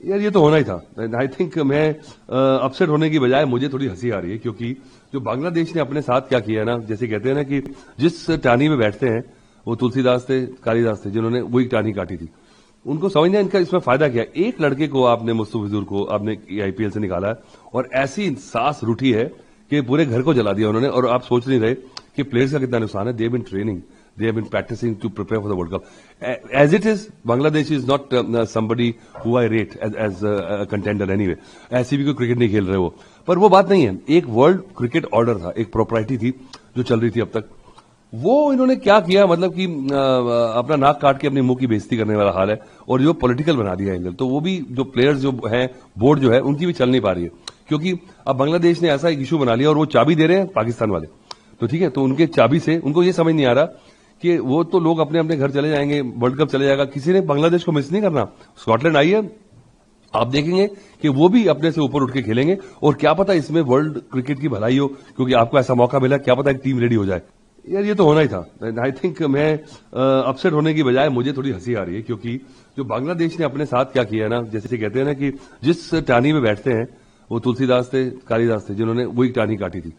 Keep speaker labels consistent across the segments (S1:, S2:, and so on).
S1: यार ये तो होना ही था। आई थिंक मैं अपसेट होने की बजाय मुझे थोड़ी हंसी आ रही है, क्योंकि जो बांग्लादेश ने अपने साथ क्या किया है ना, जैसे कहते हैं ना कि जिस टहनी में बैठते हैं वो तुलसीदास थे, कालिदास थे, जिन्होंने वही टहनी काटी थी। उनको समझना इनका इसमें फायदा क्या है। एक लड़के को आपने मुस्तफिजुर को आपने आईपीएल से निकाला है और ऐसी सांस रूठी है कि पूरे घर को जला दिया उन्होंने। और आप सोच नहीं रहे कि प्लेयर्स का कितना नुकसान है। They have been training, they have been practicing to prepare for the World Cup. As it is, Bangladesh is not somebody who I rate as a contender anyway. ऐसी भी कोई क्रिकेट नहीं खेल रहे वो, पर वो बात नहीं है। एक वर्ल्ड क्रिकेट ऑर्डर था, एक प्रॉपर्टी थी जो चल रही थी अब तक। वो इन्होंने क्या किया, मतलब कि अपना नाक काट के अपने मुंह की बेइज्जती करने वाला हाल है और जो पॉलिटिकल बना दिया एंगल। तो वो भी जो प्लेयर्स जो है, बोर्ड जो है, उनकी भी चल नहीं पा रही है, क्योंकि अब बांग्लादेश ने ऐसा एक इशू बना लिया और वो चाबी दे रहे हैं पाकिस्तान वाले। तो ठीक है, तो उनके चाबी से उनको ये समझ नहीं आ रहा कि वो तो लोग अपने अपने घर चले जाएंगे, वर्ल्ड कप चले जाएगा, किसी ने बांग्लादेश को मिस नहीं करना। स्कॉटलैंड आई है, आप देखेंगे कि वो भी अपने से ऊपर उठ के खेलेंगे और क्या पता इसमें वर्ल्ड क्रिकेट की भलाई हो, क्योंकि आपको ऐसा मौका मिला, क्या पता एक टीम रेडी हो जाए। यार ये तो होना ही था। आई थिंक मैं अपसेट होने की बजाय मुझे थोड़ी हंसी आ रही है, क्योंकि जो बांग्लादेश ने अपने साथ क्या किया है ना, जैसे कहते हैं ना कि जिस टहनी में बैठते हैं वो तुलसीदास थे, कालिदास थे, जिन्होंने वही टहनी काटी थी।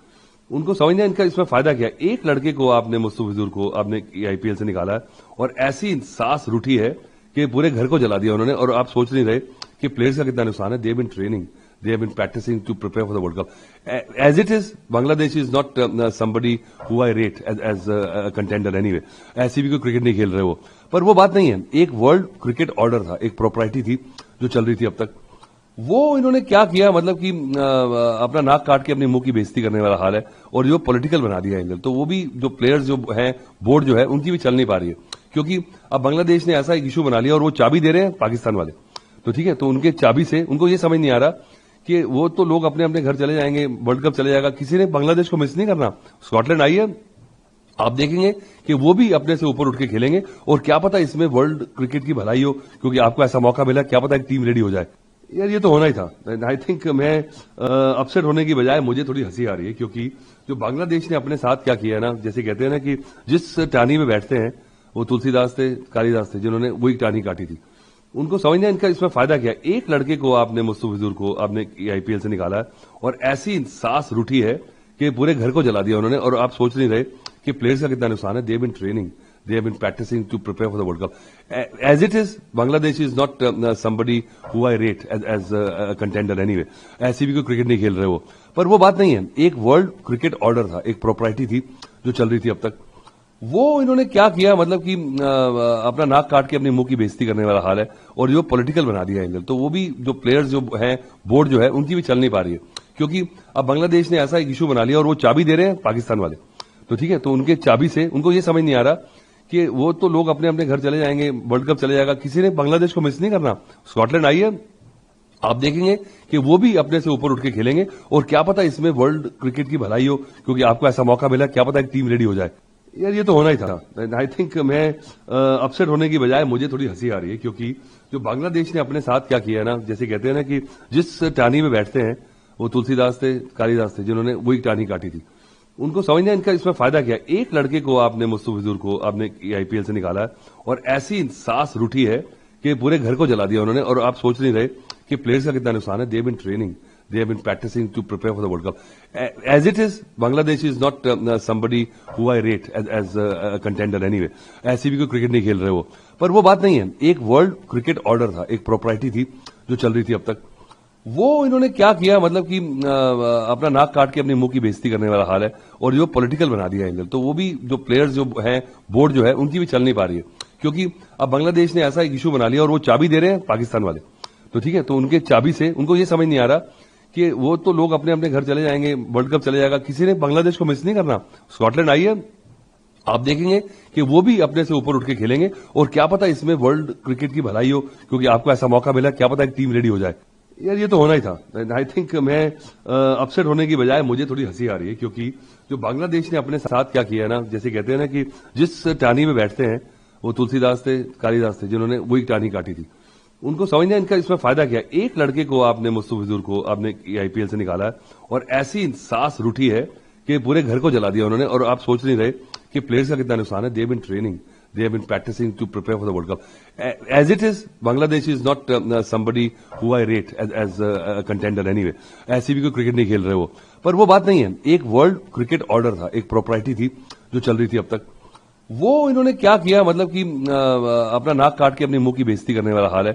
S1: उनको समझना इनका इसमें फायदा क्या है। एक लड़के को आपने मुस्तफिजुर को आपने आईपीएल से निकाला है और ऐसी सांस रूठी है कि पूरे घर को जला दिया उन्होंने। और आप सोच नहीं रहे कि प्लेयर्स का कितना नुकसान है। They have been training, they have been practicing to prepare for the World Cup. As it is, Bangladesh is not somebody who I rate as a contender anyway. ऐसी भी कोई क्रिकेट नहीं खेल रहे वो, पर वो बात नहीं है। एक वर्ल्ड क्रिकेट ऑर्डर था, एक प्रॉपर्टी थी जो चल रही थी अब तक। वो इन्होंने क्या किया, मतलब कि अपना नाक काट के अपने मुंह की बेइज्जती करने वाला हाल है और जो पॉलिटिकल बना दिया एंगल। तो वो भी जो प्लेयर्स जो है, बोर्ड जो है, उनकी भी चल नहीं पा रही है, क्योंकि अब बांग्लादेश ने ऐसा एक इशू बना लिया और वो चाबी दे रहे हैं पाकिस्तान वाले। तो ठीक है, तो उनके चाबी से उनको ये समझ नहीं आ रहा कि वो तो लोग अपने अपने घर चले जाएंगे, वर्ल्ड कप चले जाएगा, किसी ने बांग्लादेश को मिस नहीं करना। स्कॉटलैंड आई है, आप देखेंगे कि वो भी अपने से ऊपर उठ के खेलेंगे और क्या पता इसमें वर्ल्ड क्रिकेट की भलाई हो, क्योंकि आपको ऐसा मौका मिला, क्या पता एक टीम रेडी हो जाए। यार ये तो होना ही था। आई थिंक मैं अपसेट होने की बजाय मुझे थोड़ी हंसी आ रही है, क्योंकि जो बांग्लादेश ने अपने साथ क्या किया है ना, जैसे कहते हैं ना कि जिस टहनी में बैठते हैं वो तुलसीदास थे, कालिदास थे, जिन्होंने वही टहनी काटी थी। उनको समझना इनका इसमें फायदा क्या है। एक लड़के को आपने मुस्तफिजुर को आपने आईपीएल से निकाला है और ऐसी सांस रूठी है कि पूरे घर को जला दिया उन्होंने। और आप सोच नहीं रहे कि प्लेयर्स का कितना नुकसान है। They have been training, they have been practicing to prepare for the World Cup. As it is, Bangladesh is not somebody who I rate as a contender anyway. ऐसी भी कोई क्रिकेट नहीं खेल रहे वो, पर वो बात नहीं है। एक वर्ल्ड क्रिकेट ऑर्डर था, एक प्रॉपर्टी थी जो चल रही थी अब तक। वो इन्होंने क्या किया, मतलब कि अपना नाक काट के अपने मुंह की बेइज्जती करने वाला हाल है और जो पॉलिटिकल बना दिया एंगल। तो वो भी जो प्लेयर्स जो है, बोर्ड जो है, उनकी भी चल नहीं पा रही है, क्योंकि अब बांग्लादेश ने ऐसा एक इशू बना लिया और वो चाबी दे रहे हैं पाकिस्तान वाले। तो ठीक है, तो उनके चाबी से उनको ये समझ नहीं आ रहा कि वो तो लोग अपने अपने घर चले जाएंगे, वर्ल्ड कप चले जाएगा, किसी ने बांग्लादेश को मिस नहीं करना। स्कॉटलैंड आई है, आप देखेंगे कि वो भी अपने से ऊपर उठ के खेलेंगे और क्या पता इसमें वर्ल्ड क्रिकेट की भलाई हो, क्योंकि आपको ऐसा मौका मिला, क्या पता एक टीम रेडी हो जाए। यार ये तो होना ही था। आई थिंक मैं अपसेट होने की बजाय मुझे थोड़ी हंसी आ रही है, क्योंकि जो बांग्लादेश ने अपने साथ क्या किया है ना, जैसे कहते हैं ना कि जिस टहनी में बैठते हैं वो तुलसीदास थे, कालिदास थे, जिन्होंने वही टहनी काटी थी। उनको समझना इनका इसमें फायदा क्या है। एक लड़के को आपने मुस्तफिजुर को आपने आईपीएल से निकाला है और ऐसी सांस रूठी है कि पूरे घर को जला दिया उन्होंने। और आप सोच नहीं रहे कि प्लेयर्स का कितना नुकसान है। They have been training, they have been practicing to prepare for the World Cup. As it is, Bangladesh is not somebody who I rate as a contender anyway. ऐसी भी कोई क्रिकेट नहीं खेल रहे वो, पर वो बात नहीं है। एक वर्ल्ड क्रिकेट ऑर्डर था, एक प्रॉपर्टी थी जो चल रही थी अब तक। वो इन्होंने क्या किया, मतलब कि अपना नाक काट के अपने मुंह की बेइज्जती करने वाला हाल है और जो पॉलिटिकल बना दिया एंगल। तो वो भी जो प्लेयर्स जो है, बोर्ड जो है, उनकी भी चल नहीं पा रही है, क्योंकि अब बांग्लादेश ने ऐसा एक इशू बना लिया और वो चाबी दे रहे हैं पाकिस्तान वाले। तो ठीक है, तो उनके चाबी से उनको ये समझ नहीं आ रहा कि वो तो लोग अपने अपने घर चले जाएंगे, वर्ल्ड कप चले जाएगा, किसी ने बांग्लादेश को मिस नहीं करना। स्कॉटलैंड आई है, आप देखेंगे कि वो भी अपने से ऊपर उठ के खेलेंगे और क्या पता इसमें वर्ल्ड क्रिकेट की भलाई हो, क्योंकि आपको ऐसा मौका मिला, क्या पता एक टीम रेडी हो जाए। यार ये तो होना ही था। आई थिंक मैं अपसेट होने की बजाय मुझे थोड़ी हंसी आ रही है, क्योंकि जो बांग्लादेश ने अपने साथ क्या किया है ना, जैसे कहते हैं ना कि जिस टहनी में बैठते हैं वो तुलसीदास थे, कालिदास थे, जिन्होंने वही टहनी काटी थी। उनको समझना इनका इसमें फायदा क्या है। एक लड़के को आपने मुस्तफिजुर को आपने आईपीएल से निकाला है और ऐसी सांस रूठी है कि पूरे घर को जला दिया उन्होंने। और आप सोच नहीं रहे कि प्लेयर्स का कितना नुकसान है। They have been training, they have been practicing to prepare for the World Cup. As it is, Bangladesh is not somebody who I rate as a contender anyway. ऐसे भी कोई क्रिकेट नहीं खेल रहे वो, पर वो बात नहीं है. एक वर्ल्ड क्रिकेट ऑर्डर था, एक प्रॉपर्टी थी जो चल रही थी अब तक. वो इन्होंने क्या किया, मतलब कि अपना नाक काट के अपने मुंह की बेइज्जती करने वाला हाल है.